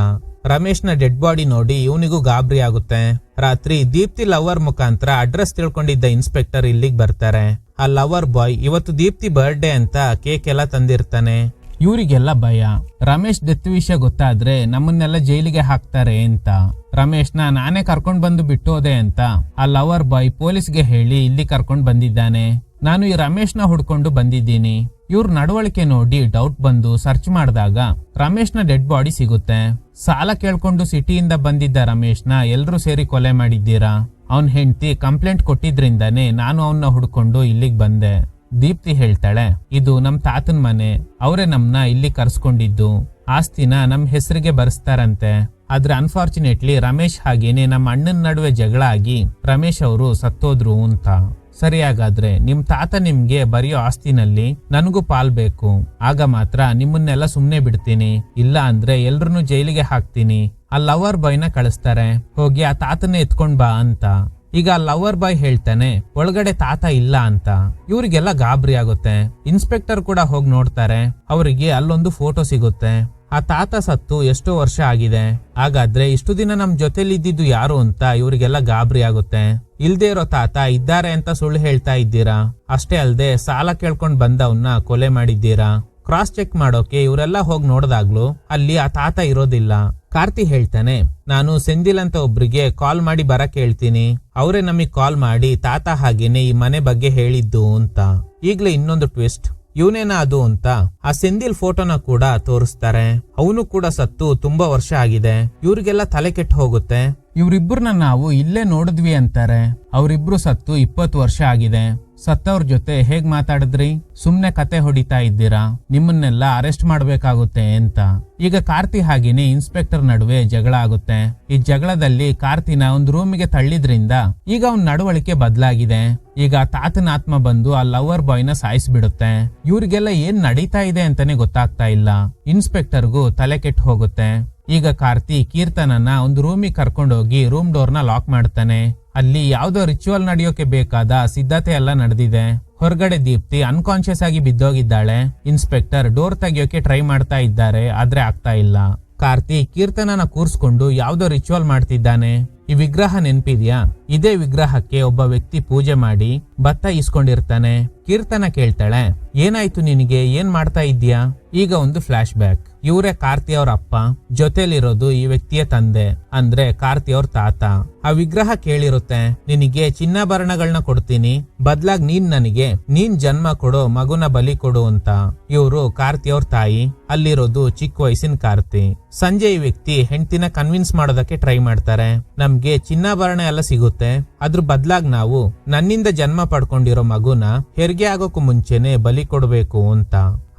ರಮೇಶ್ ನ ಡೆಡ್ ಬಾಡಿ ನೋಡಿ ಇವನಿಗೂ ಗಾಬರಿ ಆಗುತ್ತೆ. ರಾತ್ರಿ ದೀಪ್ತಿ ಲವರ್ ಮುಖಾಂತರ ಅಡ್ರೆಸ್ ತಿಳ್ಕೊಂಡಿದ್ದ ಇನ್ಸ್ಪೆಕ್ಟರ್ ಇಲ್ಲಿಗೆ ಬರ್ತಾರೆ. ಆ ಲವರ್ ಬಾಯ್ ಇವತ್ತು ದೀಪ್ತಿ ಬರ್ಡೇ ಅಂತ ಕೇಕ್ ಎಲ್ಲ ತಂದಿರ್ತಾನೆ. ಇವರಿಗೆಲ್ಲ ಭಯ, ರಮೇಶ್ ಡೆತ್ ವಿಷಯ ಗೊತ್ತಾದ್ರೆ ನಮ್ಮನ್ನೆಲ್ಲ ಜೈಲಿಗೆ ಹಾಕ್ತಾರೆ ಅಂತ. ರಮೇಶ್ನ ನಾನೇ ಕರ್ಕೊಂಡ್ ಬಂದು ಬಿಟ್ಟೋದೆ ಅಂತ ಆ ಲವರ್ ಬಾಯ್ ಪೊಲೀಸ್ಗೆ ಹೇಳಿ ಇಲ್ಲಿ ಕರ್ಕೊಂಡ್ ಬಂದಿದ್ದಾನೆ. ನಾನು ಈ ರಮೇಶ್ನ ಹುಡ್ಕೊಂಡು ಬಂದಿದ್ದೀನಿ. ಇವ್ರ ನಡವಳಿಕೆ ನೋಡಿ ಡೌಟ್ ಬಂದು ಸರ್ಚ್ ಮಾಡಿದಾಗ ರಮೇಶ್ನ ಡೆಡ್ ಬಾಡಿ ಸಿಗುತ್ತೆ. ಸಾಲ ಕೇಳ್ಕೊಂಡು ಸಿಟಿಯಿಂದ ಬಂದಿದ್ದ ರಮೇಶ್ನ ಎಲ್ರೂ ಸೇರಿ ಕೊಲೆ ಮಾಡಿದ್ದೀರಾ. ಅವನ್ ಹೆಂಡತಿ ಕಂಪ್ಲೇಂಟ್ ಕೊಟ್ಟಿದ್ರಿಂದಾನೇ ನಾನು ಅವನ್ನ ಹುಡ್ಕೊಂಡು ಇಲ್ಲಿಗೆ ಬಂದೆ. ದೀಪ್ತಿ ಹೇಳ್ತಾಳೆ, ಇದು ನಮ್ ತಾತನ್ ಮನೆ, ಅವರೇ ನಮ್ನ ಇಲ್ಲಿ ಕರ್ಸ್ಕೊಂಡಿದ್ದು. ಆಸ್ತಿನ ನಮ್ ಹೆಸರಿಗೆ ಬರ್ಸ್ತಾರಂತೆ. ಆದ್ರೆ ಅನ್ಫಾರ್ಚುನೇಟ್ಲಿ ರಮೇಶ್ ಹಾಗೇನೆ ನಮ್ಮ ಅಣ್ಣನ ನಡುವೆ ಜಗಳ ಆಗಿ ರಮೇಶ್ ಅವರು ಸತ್ತೋದ್ರು ಅಂತ. ಸರಿ, ಹಾಗಾದ್ರೆ ನಿಮ್ ತಾತ ನಿಮ್ಗೆ ಬರೆಯೋ ಆಸ್ತಿನಲ್ಲಿ ನನಗೂ ಪಾಲ್ ಬೇಕು. ಆಗ ಮಾತ್ರ ನಿಮ್ಮನ್ನೆಲ್ಲ ಸುಮ್ನೆ ಬಿಡ್ತೀನಿ, ಇಲ್ಲ ಅಂದ್ರೆ ಎಲ್ರನ್ನೂ ಜೈಲಿಗೆ ಹಾಕ್ತೀನಿ. ಆ ಲವರ್ ಬಾಯ್ನ ಕಳಿಸ್ತಾರೆ, ಹೋಗಿ ಆ ತಾತನೇ ಎತ್ಕೊಂಡ್ ಬಾ ಅಂತ. ಈಗ ಆ ಲವರ್ ಬಾಯ್ ಹೇಳ್ತಾನೆ ಒಳಗಡೆ ತಾತ ಇಲ್ಲ ಅಂತ. ಇವ್ರಿಗೆಲ್ಲ ಗಾಬರಿ ಆಗುತ್ತೆ. ಇನ್ಸ್ಪೆಕ್ಟರ್ ಕೂಡ ಹೋಗಿ ನೋಡ್ತಾರೆ. ಅವರಿಗೆ ಅಲ್ಲೊಂದು ಫೋಟೋ ಸಿಗುತ್ತೆ. ಆ ತಾತ ಸತ್ತು ಎಷ್ಟೋ ವರ್ಷ ಆಗಿದೆ. ಹಾಗಾದ್ರೆ ಇಷ್ಟು ದಿನ ನಮ್ ಜೊತೆಲಿ ಇದ್ದಿದ್ದು ಯಾರು ಅಂತ ಇವರಿಗೆಲ್ಲ ಗಾಬರಿ ಆಗುತ್ತೆ. ಇಲ್ದೇ ಇರೋ ತಾತ ಇದ್ದಾರೆ ಅಂತ ಸುಳ್ಳು ಹೇಳ್ತಾ ಇದ್ದೀರಾ. ಅಷ್ಟೇ ಅಲ್ದೆ ಸಾಲ ಕೇಳ್ಕೊಂಡ್ ಬಂದವನ್ನ ಕೊಲೆ ಮಾಡಿದ್ದೀರಾ. ಕ್ರಾಸ್ ಚೆಕ್ ಮಾಡೋಕೆ ಇವರೆಲ್ಲ ಹೋಗಿ ನೋಡಿದಾಗ್ಲೂ ಅಲ್ಲಿ ಆ ತಾತ ಇರೋದಿಲ್ಲ. ಕಾರ್ತಿ ಹೇಳ್ತಾನೆ, ನಾನು ಸೆಂದಿಲ್ ಅಂತ ಒಬ್ರಿಗೆ ಕಾಲ್ ಮಾಡಿ ಬರಕ್ ಹೇಳ್ತೀನಿ. ಅವರೇ ನಮಗ್ ಕಾಲ್ ಮಾಡಿ ತಾತ ಹಾಗೇನೆ ಈ ಮನೆ ಬಗ್ಗೆ ಹೇಳಿದ್ದು ಅಂತ. ಈಗ್ಲೇ ಇನ್ನೊಂದು ಟ್ವಿಸ್ಟ್, ಇವನೇನ ಅದು ಅಂತ ಆ ಸೆಂದಿಲ್ ಫೋಟೋನ ಕೂಡ ತೋರಿಸ್ತಾರೆ. ಅವನು ಕೂಡ ಸತ್ತು ತುಂಬಾ ವರ್ಷ ಆಗಿದೆ. ಇವ್ರಿಗೆಲ್ಲ ತಲೆ ಕೆಟ್ಟು ಹೋಗುತ್ತೆ. ಇವ್ರಿಬ್ರನ್ನ ನಾವು ಇಲ್ಲೇ ನೋಡಿದ್ವಿ ಅಂತಾರೆ. ಅವರಿಬ್ರು ಸತ್ತು 20 ವರ್ಷ ಆಗಿದೆ. ಸತ್ತವ್ರ ಜೊತೆ ಹೇಗ್ ಮಾತಾಡಿದ್ರಿ, ಸುಮ್ನೆ ಕತೆ ಹೊಡಿತಾ ಇದ್ದೀರಾ, ನಿಮ್ಮನ್ನೆಲ್ಲ ಅರೆಸ್ಟ್ ಮಾಡ್ಬೇಕಾಗುತ್ತೆ ಅಂತ. ಈಗ ಕಾರ್ತಿ ಹಾಗೇನೆ ಇನ್ಸ್ಪೆಕ್ಟರ್ ನಡುವೆ ಜಗಳ ಆಗುತ್ತೆ. ಈ ಜಗಳದಲ್ಲಿ ಕಾರ್ತಿನ ಒಂದ್ ರೂಮಿಗೆ ತಳ್ಳಿದ್ರಿಂದ ಈಗ ಅವ್ನ ನಡವಳಿಕೆ ಬದಲಾಗಿದೆ. ಈಗ ತಾತನ ಆತ್ಮ ಬಂದು ಆ ಲವರ್ ಬಾಯ್ನ ಸಾಯಿಸ್ಬಿಡುತ್ತೆ. ಇವ್ರಿಗೆಲ್ಲ ಏನ್ ನಡೀತಾ ಇದೆ ಅಂತಾನೆ ಗೊತ್ತಾಗ್ತಾ ಇಲ್ಲ. ಇನ್ಸ್ಪೆಕ್ಟರ್ಗೂ ತಲೆ ಕೆಟ್ಟು ಹೋಗುತ್ತೆ. ಈಗ ಕಾರ್ತಿ ಕೀರ್ತನನ್ನ ಒಂದು ರೂಮಿಗೆ ಕರ್ಕೊಂಡೋಗಿ ರೂಮ್ ಡೋರ್ನ ಲಾಕ್ ಮಾಡ್ತಾನೆ. ಅಲ್ಲಿ ಯಾವ್ದೋ ರಿಚುವಲ್ ನಡೆಯೋಕೆ ಬೇಕಾದ ಸಿದ್ಧತೆ ಎಲ್ಲ ನಡೆದಿದೆ. ಹೊರಗಡೆ ದೀಪ್ತಿ ಅನ್ಕಾನ್ಶಿಯಸ್ ಆಗಿ ಬಿದ್ದೋಗಿದ್ದಾಳೆ. ಇನ್ಸ್ಪೆಕ್ಟರ್ ಡೋರ್ ತೆಗಿಯೋಕೆ ಟ್ರೈ ಮಾಡ್ತಾ ಇದ್ದಾರೆ, ಆದ್ರೆ ಆಗ್ತಾ ಇಲ್ಲ. ಕಾರ್ತಿ ಕೀರ್ತನನ ಕೂರ್ಸ್ಕೊಂಡು ಯಾವ್ದೋ ರಿಚುವಲ್ ಮಾಡ್ತಿದ್ದಾನೆ. ಈ ವಿಗ್ರಹ ನೆನ್ಪಿದ್ಯಾ? ಇದೇ ವಿಗ್ರಹಕ್ಕೆ ಒಬ್ಬ ವ್ಯಕ್ತಿ ಪೂಜೆ ಮಾಡಿ ಭತ್ತ ಇಸ್ಕೊಂಡಿರ್ತಾನೆ. ಕೀರ್ತನ ಕೇಳ್ತಾಳೆ, ಏನಾಯ್ತು ನಿನಗೆ, ಏನ್ ಮಾಡ್ತಾ ಇದ್ಯಾ? ಈಗ ಒಂದು ಫ್ಲಾಶ್ ಬ್ಯಾಕ್. ಇವರೇ ಕಾರ್ತಿ ಅವ್ರ ಅಪ್ಪ, ಜೊತೆಲಿರೋದು ಈ ವ್ಯಕ್ತಿಯ ತಂದೆ ಅಂದ್ರೆ ಕಾರ್ತಿ ಅವ್ರ ತಾತ. ಆ ವಿಗ್ರಹ ಕೇಳಿರುತ್ತೆ, ನಿನಗೆ ಚಿನ್ನಾಭರಣಗಳನ್ನ ಕೊಡ್ತೀನಿ, ಬದ್ಲಾಗ್ ನೀನ್ ಜನ್ಮ ಕೊಡೋ ಮಗುನ ಬಲಿ ಕೊಡು ಅಂತ. ಇವರು ಕಾರ್ತಿ ಅವ್ರ ತಾಯಿ, ಅಲ್ಲಿರೋದು ಚಿಕ್ಕ ವಯಸ್ಸಿನ ಕಾರ್ತಿ. ಸಂಜೆ ಈ ವ್ಯಕ್ತಿ ಹೆಂಡತಿನ ಕನ್ವಿನ್ಸ್ ಮಾಡೋದಕ್ಕೆ ಟ್ರೈ ಮಾಡ್ತಾರೆ. ನಮ್ಗೆ ಚಿನ್ನಾಭರಣ ಎಲ್ಲ ಸಿಗುತ್ತೆ, ಅದ್ರ ಬದ್ಲಾಗ್ ನಾವು ನನ್ನಿಂದ ಜನ್ಮ ಪಡ್ಕೊಂಡಿರೋ ಮಗುನ ಹೆರಿಗೆ ಆಗೋಕು ಮುಂಚೆನೆ ಬಲಿ ಕೊಡ್ಬೇಕು ಅಂತ.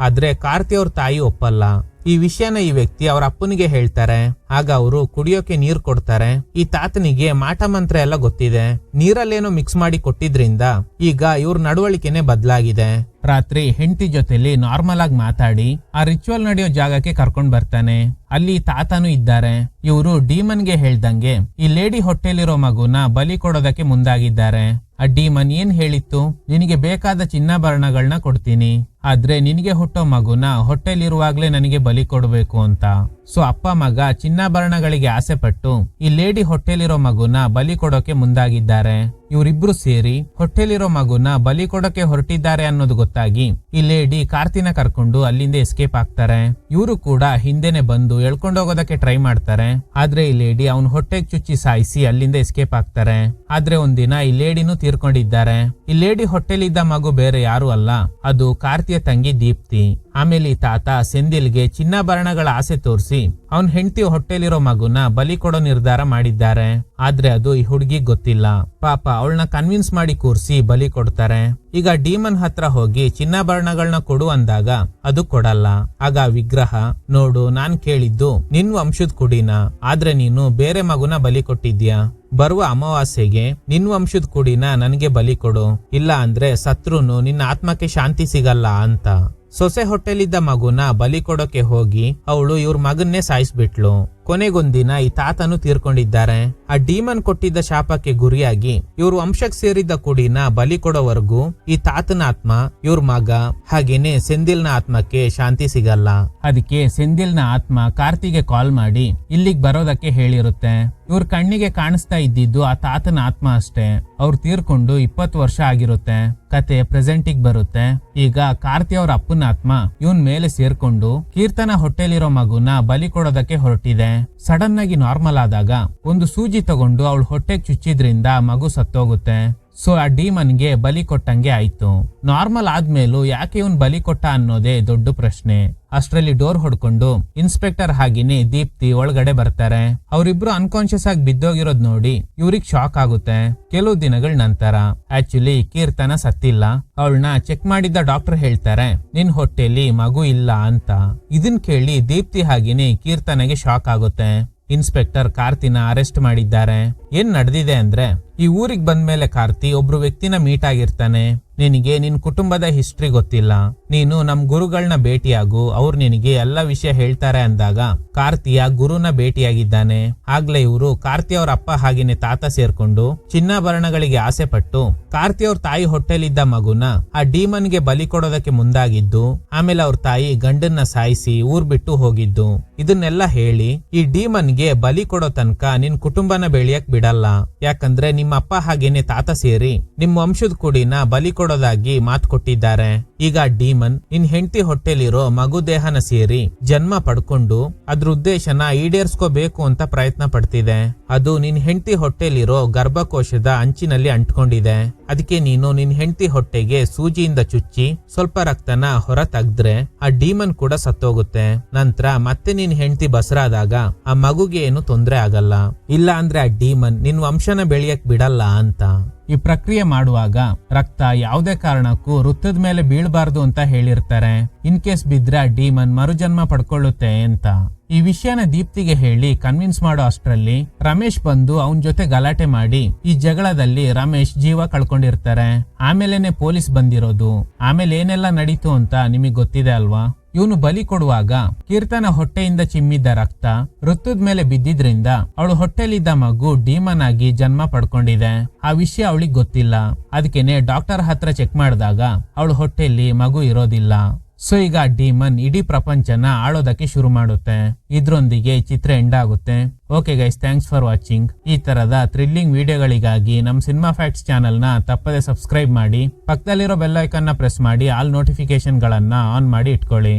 ಆದ್ರೆ ಕಾರ್ತಿ ಅವ್ರ ತಾಯಿ ಒಪ್ಪಲ್ಲ. ಈ ವಿಷಯನ ಈ ವ್ಯಕ್ತಿ ಅವ್ರ ಅಪ್ಪನಿಗೆ ಹೇಳ್ತಾರೆ. ಆಗ ಅವರು ಕುಡಿಯೋಕೆ ನೀರ್ ಕೊಡ್ತಾರೆ. ಈ ತಾತನಿಗೆ ಮಾಟ ಮಂತ್ರ ಎಲ್ಲ ಗೊತ್ತಿದೆ. ನೀರಲ್ಲೇನೋ ಮಿಕ್ಸ್ ಮಾಡಿ ಕೊಟ್ಟಿದ್ರಿಂದ ಈಗ ಇವ್ರ ನಡವಳಿಕೆನೆ ಬದಲಾಗಿದೆ. ರಾತ್ರಿ ಹೆಂಡತಿ ಜೊತೆಲಿ ನಾರ್ಮಲ್ ಆಗಿ ಮಾತಾಡಿ ಆ ರಿಚುವಲ್ ನಡೆಯೋ ಜಾಗಕ್ಕೆ ಕರ್ಕೊಂಡ್ ಬರ್ತಾನೆ. ಅಲ್ಲಿ ತಾತನೂ ಇದ್ದಾರೆ. ಇವರು ಡೀಮನ್ಗೆ ಹೇಳ್ದಂಗೆ ಈ ಲೇಡಿ ಹೊಟ್ಟೆಲಿರೋ ಮಗುನ ಬಲಿ ಕೊಡೋದಕ್ಕೆ ಮುಂದಾಗಿದ್ದಾರೆ. ಆ ಡೀಮನ್ ಏನ್ ಹೇಳಿತ್ತು, ನಿನಗೆ ಬೇಕಾದ ಚಿನ್ನಾಭರಣಗಳನ್ನ ಕೊಡ್ತೀನಿ, ಆದ್ರೆ ನಿನಗೆ ಹುಟ್ಟೋ ಮಗುನ ಹೊಟ್ಟೆಲಿರುವಾಗ್ಲೇ ನನಗೆ ಬಲಿ ಕೊಡ್ಬೇಕು ಅಂತ. ಸೊ ಅಪ್ಪ ಮಗ ಚಿನ್ನಾಭರಣಗಳಿಗೆ ಆಸೆ ಪಟ್ಟು ಈ ಲೇಡಿ ಹೊಟ್ಟೆಲಿರೋ ಮಗುನ ಬಲಿ ಕೊಡೋಕೆ ಮುಂದಾಗಿದ್ದಾರೆ. ಇವರಿಬ್ರು ಸೇರಿ ಹೊಟ್ಟೆಲಿರೋ ಮಗುನ ಬಲಿ ಕೊಡೋಕೆ ಹೊರಟಿದ್ದಾರೆ ಅನ್ನೋದು ಗೊತ್ತಾಗಿ ಈ ಲೇಡಿ ಕಾರ್ತಿನ ಕರ್ಕೊಂಡು ಅಲ್ಲಿಂದ ಎಸ್ಕೇಪ್ ಆಗ್ತಾರೆ. ಇವರು ಕೂಡ ಹಿಂದೆನೆ ಬಂದು ಎಳ್ಕೊಂಡೋಗೋದಕ್ಕೆ ಟ್ರೈ ಮಾಡ್ತಾರೆ. ಆದ್ರೆ ಈ ಲೇಡಿ ಅವ್ನ ಹೊಟ್ಟೆಗೆ ಚುಚ್ಚಿ ಸಾಯಿಸಿ ಅಲ್ಲಿಂದ ಎಸ್ಕೇಪ್ ಆಗ್ತಾರೆ. ಆದ್ರೆ ಒಂದಿನ ಈ ಲೇಡಿನೂ ತೀರ್ಕೊಂಡಿದ್ದಾರೆ. ಈ ಲೇಡಿ ಹೊಟ್ಟೆಲಿದ್ದ ಮಗು ಬೇರೆ ಯಾರು ಅಲ್ಲ, ಅದು ಕಾರ್ತಿಯ ತಂಗಿ ದೀಪ್ತಿ. ಆಮೇಲೆ ಈ ತಾತ ಸೆಂದಿಲ್ಗೆ ಚಿನ್ನಾಭರಣಗಳ ಆಸೆ ತೋರಿಸಿ ಅವನ್ ಹೆಂಡತಿ ಹೊಟ್ಟೆಲಿರೋ ಮಗುನ ಬಲಿ ಕೊಡೋ ನಿರ್ಧಾರ ಮಾಡಿದ್ದಾರೆ. ಆದ್ರೆ ಅದು ಈ ಹುಡುಗಿಗ್ ಗೊತ್ತಿಲ್ಲ. ಪಾಪ ಅವಳನ್ನ ಕನ್ವಿನ್ಸ್ ಮಾಡಿ ಕೂರ್ಸಿ ಬಲಿ ಕೊಡ್ತಾರೆ. ಈಗ ಡೀಮನ್ ಹತ್ರ ಹೋಗಿ ಚಿನ್ನಾಭರಣಗಳನ್ನ ಕೊಡು ಅಂದಾಗ ಅದು ಕೊಡಲ್ಲ. ಆಗ ವಿಗ್ರಹ, ನೋಡು ನಾನ್ ಕೇಳಿದ್ದು ನಿನ್ ವಂಶದ ಕುಡಿನ, ಆದ್ರೆ ನೀನು ಬೇರೆ ಮಗುನ ಬಲಿ ಕೊಟ್ಟಿದ್ಯಾ, ಬರುವ ಅಮಾವಾಸ್ಯೆಗೆ ನಿನ್ ವಂಶದ ಕುಡಿನ ನನಗೆ ಬಲಿ ಕೊಡು, ಇಲ್ಲ ಅಂದ್ರೆ ಸತ್ರುನು ನಿನ್ನ ಆತ್ಮಕ್ಕೆ ಶಾಂತಿ ಸಿಗಲ್ಲ ಅಂತ. ಸೊಸೆ ಹೊಟ್ಟೆಲಿದ್ದ ಮಗುನ ಬಲಿ ಕೊಡೋಕೆ ಹೋಗಿ ಅವಳು ಇವ್ರ ಮಗನ್ನೇ ಸಾಯಿಸ್ಬಿಟ್ಲು. ಕೊನೆಗೊಂದಿನ ಈ ತಾತನು ತೀರ್ಕೊಂಡಿದ್ದಾರೆ. ಆ ಡೀಮನ್ ಕೊಟ್ಟಿದ್ದ ಶಾಪಕ್ಕೆ ಗುರಿಯಾಗಿ ಇವ್ರ ವಂಶಕ್ಕೆ ಸೇರಿದ್ದ ಕುಡಿನ ಬಲಿ ಕೊಡೋವರೆಗೂ ಈ ತಾತನ ಆತ್ಮ, ಇವ್ರ ಮಗ ಹಾಗೇನೆ ಸೆಂದಿಲ್ನ ಆತ್ಮಕ್ಕೆ ಶಾಂತಿ ಸಿಗಲ್ಲ. ಅದಕ್ಕೆ ಸೆಂದಿಲ್ನ ಆತ್ಮ ಕಾರ್ತಿಗೆ ಕಾಲ್ ಮಾಡಿ ಇಲ್ಲಿಗ್ ಬರೋದಕ್ಕೆ ಹೇಳಿರುತ್ತೆ. ಇವ್ರ ಕಣ್ಣಿಗೆ ಕಾಣಿಸ್ತಾ ಇದ್ದಿದ್ದು ಆ ತಾತನ ಆತ್ಮ ಅಷ್ಟೇ. ಅವ್ರು ತೀರ್ಕೊಂಡು 20 ವರ್ಷ ಆಗಿರುತ್ತೆ. ಕತೆ ಪ್ರೆಸೆಂಟಿಗ್ ಬರುತ್ತೆ. ಈಗ ಕಾರ್ತಿ ಅವ್ರ ಅಪ್ಪನ ಆತ್ಮ ಇವನ್ ಮೇಲೆ ಸೇರ್ಕೊಂಡು ಕೀರ್ತನ ಹೊಟ್ಟೆಲಿರೋ ಮಗುನ ಬಲಿ ಕೊಡೋದಕ್ಕೆ ಹೊರಟಿದೆ. ಸಡನ್ ಆಗಿ ನಾರ್ಮಲ್ ಆದಾಗ ಒಂದು ಸೂಜಿ ತಗೊಂಡು ಅವಳು ಹೊಟ್ಟೆಗೆ ಚುಚ್ಚಿದ್ರಿಂದ ಮಗು ಸತ್ತೋಗುತ್ತೆ. ಸೊ ಆ ಡೀಮನ್ಗೆ ಬಲಿ ಕೊಟ್ಟಂಗೆ ಆಯ್ತು. ನಾರ್ಮಲ್ ಆದ್ಮೇಲೂ ಯಾಕೆ ಇವನ್ ಬಲಿ ಕೊಟ್ಟ ಅನ್ನೋದೇ ದೊಡ್ಡ ಪ್ರಶ್ನೆ. ಅಷ್ಟ್ರಲ್ಲಿ ಡೋರ್ ಹೊಡ್ಕೊಂಡು ಇನ್ಸ್ಪೆಕ್ಟರ್ ಹಾಗೇನೆ ದೀಪ್ತಿ ಒಳಗಡೆ ಬರ್ತಾರೆ. ಅವರಿಬ್ರು ಅನ್ಕಾನ್ಶಿಯಸ್ ಆಗಿ ಬಿದ್ದೋಗಿರೋದ್ ನೋಡಿ ಇವ್ರಿಗೆ ಶಾಕ್ ಆಗುತ್ತೆ. ಕೆಲವು ದಿನಗಳ ನಂತರ ಆಕ್ಚುಲಿ ಕೀರ್ತನ ಸತ್ತಿಲ್ಲ. ಅವಳನ್ನ ಚೆಕ್ ಮಾಡಿದ್ದ ಡಾಕ್ಟರ್ ಹೇಳ್ತಾರೆ ನಿನ್ ಹೊಟ್ಟೆಲಿ ಮಗು ಇಲ್ಲ ಅಂತ. ಇದನ್ ಕೇಳಿ ದೀಪ್ತಿ ಹಾಗೇನೆ ಕೀರ್ತನೆಗೆ ಶಾಕ್ ಆಗುತ್ತೆ. ಇನ್ಸ್ಪೆಕ್ಟರ್ ಕಾರ್ತಿನ ಅರೆಸ್ಟ್ ಮಾಡಿದ್ದಾರೆ. ಏನ್ ನಡೆದಿದೆ ಅಂದ್ರೆ, ಈ ಊರಿಗೆ ಬಂದ್ಮೇಲೆ ಕಾರ್ತಿ ಒಬ್ರು ವ್ಯಕ್ತಿನ ಮೀಟ್ ಆಗಿರ್ತಾನೆ. ನಿನಗೆ ನಿನ್ ಕುಟುಂಬದ ಹಿಸ್ಟ್ರಿ ಗೊತ್ತಿಲ್ಲ, ನೀನು ನಮ್ ಗುರುಗಳನ್ನ ಭೇಟಿಯಾಗು, ಅವ್ರು ನಿನಗೆ ಎಲ್ಲ ವಿಷಯ ಹೇಳ್ತಾರೆ ಅಂದಾಗ ಕಾರ್ತಿಯ ಗುರುನ ಭೇಟಿಯಾಗಿದ್ದಾನೆ. ಆಗ್ಲೇ ಇವರು ಕಾರ್ತಿ ಅವ್ರ ಅಪ್ಪ ಹಾಗೇನೆ ತಾತ ಸೇರ್ಕೊಂಡು ಚಿನ್ನಾಭರಣಗಳಿಗೆ ಆಸೆ ಪಟ್ಟು ಕಾರ್ತಿ ಅವ್ರ ತಾಯಿ ಹೊಟ್ಟೆಲಿದ್ದ ಮಗುನ ಆ ಡೀಮನ್ಗೆ ಬಲಿ ಕೊಡೋದಕ್ಕೆ ಮುಂದಾಗಿದ್ದು, ಆಮೇಲೆ ಅವ್ರ ತಾಯಿ ಗಂಡನ್ನ ಸಾಯಿಸಿ ಊರ್ ಬಿಟ್ಟು ಹೋಗಿದ್ದು. ಇದನ್ನೆಲ್ಲ ಹೇಳಿ ಈ ಡೀಮನ್ಗೆ ಬಲಿ ಕೊಡೋ ತನಕ ನಿನ್ ಕುಟುಂಬನ ಬೆಳೆಯಕ್ ಬಿಡಲ್ಲ, ಯಾಕಂದ್ರೆ ನಿಮ್ಮ ಅಪ್ಪ ಹಾಗೇನೆ ತಾತ ಸೇರಿ ನಿಮ್ ವಂಶದ ಕುಡಿನ ಬಲಿ ಕೊಡೋದಾಗಿ ಮಾತು ಕೊಟ್ಟಿದ್ದಾರೆ. ಈಗ ಡೀಮನ್ ನಿನ್ ಹೆಂಡತಿ ಹೊಟ್ಟೆಲಿರೋ ಮಗು ದೇಹನ ಸೇರಿ ಜನ್ಮ ಪಡ್ಕೊಂಡು ಅದ್ರ ಉದ್ದೇಶನ ಈಡೇರ್ಸ್ಕೋಬೇಕು ಅಂತ ಪ್ರಯತ್ನ ಪಡ್ತಿದೆ. ಅದು ನಿನ್ ಹೆಂಡತಿ ಹೊಟ್ಟೆಲಿರೋ ಗರ್ಭಕೋಶದ ಅಂಚಿನಲ್ಲಿ ಅಂಟ್ಕೊಂಡಿದೆ. ಅದಕ್ಕೆ ನೀನು ನಿನ್ ಹೆಂಡತಿ ಹೊಟ್ಟೆಗೆ ಸೂಜಿಯಿಂದ ಚುಚ್ಚಿ ಸ್ವಲ್ಪ ರಕ್ತನ ಹೊರ ತೆಗ್ದ್ರೆ ಆ ಡೀಮನ್ ಕೂಡ ಸತ್ತೋಗುತ್ತೆ. ನಂತರ ಮತ್ತೆ ನಿನ್ ಹೆಂಡತಿ ಬಸರಾದಾಗ ಆ ಮಗುಗೆ ಏನು ತೊಂದ್ರೆ ಆಗಲ್ಲ. ಇಲ್ಲ ಅಂದ್ರೆ ಆ ಡೀಮನ್ ನಿನ್ ವಂಶನ ಬೆಳೆಯಕ್ ಬಿಡಲ್ಲ ಅಂತ. ಈ ಪ್ರಕ್ರಿಯೆ ಮಾಡುವಾಗ ರಕ್ತ ಯಾವುದೇ ಕಾರಣಕ್ಕೂ ವೃತ್ತದ ಮೇಲೆ ಬೀಳಬಾರ್ದು ಅಂತ ಹೇಳಿರ್ತಾರೆ. ಇನ್ ಕೇಸ್ ಬಿದ್ರೆ ಆ ಡೀಮನ್ ಮರುಜನ್ಮ ಪಡ್ಕೊಳ್ಳುತ್ತೆ ಅಂತ. ಈ ವಿಷಯನ ದೀಪ್ತಿಗೆ ಹೇಳಿ ಕನ್ವಿನ್ಸ್ ಮಾಡೋ ಅಷ್ಟ್ರಲ್ಲಿ ರಮೇಶ್ ಬಂದು ಅವನ್ ಜೊತೆ ಗಲಾಟೆ ಮಾಡಿ ಈ ಜಗಳದಲ್ಲಿ ರಮೇಶ್ ಜೀವ ಕಳ್ಕೊಂಡಿರ್ತಾರೆ. ಆಮೇಲೆನೆ ಪೊಲೀಸ್ ಬಂದಿರೋದು. ಆಮೇಲೆ ಏನೆಲ್ಲ ನಡೀತು ಅಂತ ನಿಮಗ್ ಗೊತ್ತಿದೆ ಅಲ್ವಾ. ಇವನು ಬಲಿ ಕೊಡುವಾಗ ಕೀರ್ತನ ಹೊಟ್ಟೆಯಿಂದ ಚಿಮ್ಮಿದ್ದ ರಕ್ತ ವೃತ್ತದ ಮೇಲೆ ಬಿದ್ದಿದ್ರಿಂದ ಅವಳು ಹೊಟ್ಟೆಲಿದ್ದ ಮಗು ಡೀಮನ್ ಆಗಿ ಜನ್ಮ ಪಡ್ಕೊಂಡಿದೆ. ಆ ವಿಷಯ ಅವಳಿಗೆ ಗೊತ್ತಿಲ್ಲ. ಅದಕ್ಕೇನೆ ಡಾಕ್ಟರ್ ಹತ್ರ ಚೆಕ್ ಮಾಡಿದಾಗ ಅವಳು ಹೊಟ್ಟೆಯಲ್ಲಿ ಮಗು ಇರೋದಿಲ್ಲ. ಸೊ ಈಗ ಡೀಮನ್ ಇಡೀ ಪ್ರಪಂಚನ ಆಳೋದಕ್ಕೆ ಶುರು ಮಾಡುತ್ತೆ. ಇದ್ರೊಂದಿಗೆ ಚಿತ್ರ ಎಂಡ್ ಆಗುತ್ತೆ. Okay guys, thanks for watching. ಈ ತರದ ಥ್ರಿಲ್ಲಿಂಗ್ ವಿಡಿಯೋಗಳಿಗಾಗಿ ನಮ್ ಸಿನಿಮಾ ಫ್ಯಾಕ್ಟ್ಸ್ ಚಾನೆಲ್ ನ ತಪ್ಪದೆ ಸಬ್ಸ್ಕ್ರೈಬ್ ಮಾಡಿ. ಪಕ್ಕದಲ್ಲಿರೋ ಬೆಲ್ ಐಕಾನ್ ನ ಪ್ರೆಸ್ ಮಾಡಿ ಆಲ್ ನೋಟಿಫಿಕೇಶನ್ ಗಳನ್ನ ಆನ್ ಮಾಡಿ ಇಟ್ಕೊಳ್ಳಿ.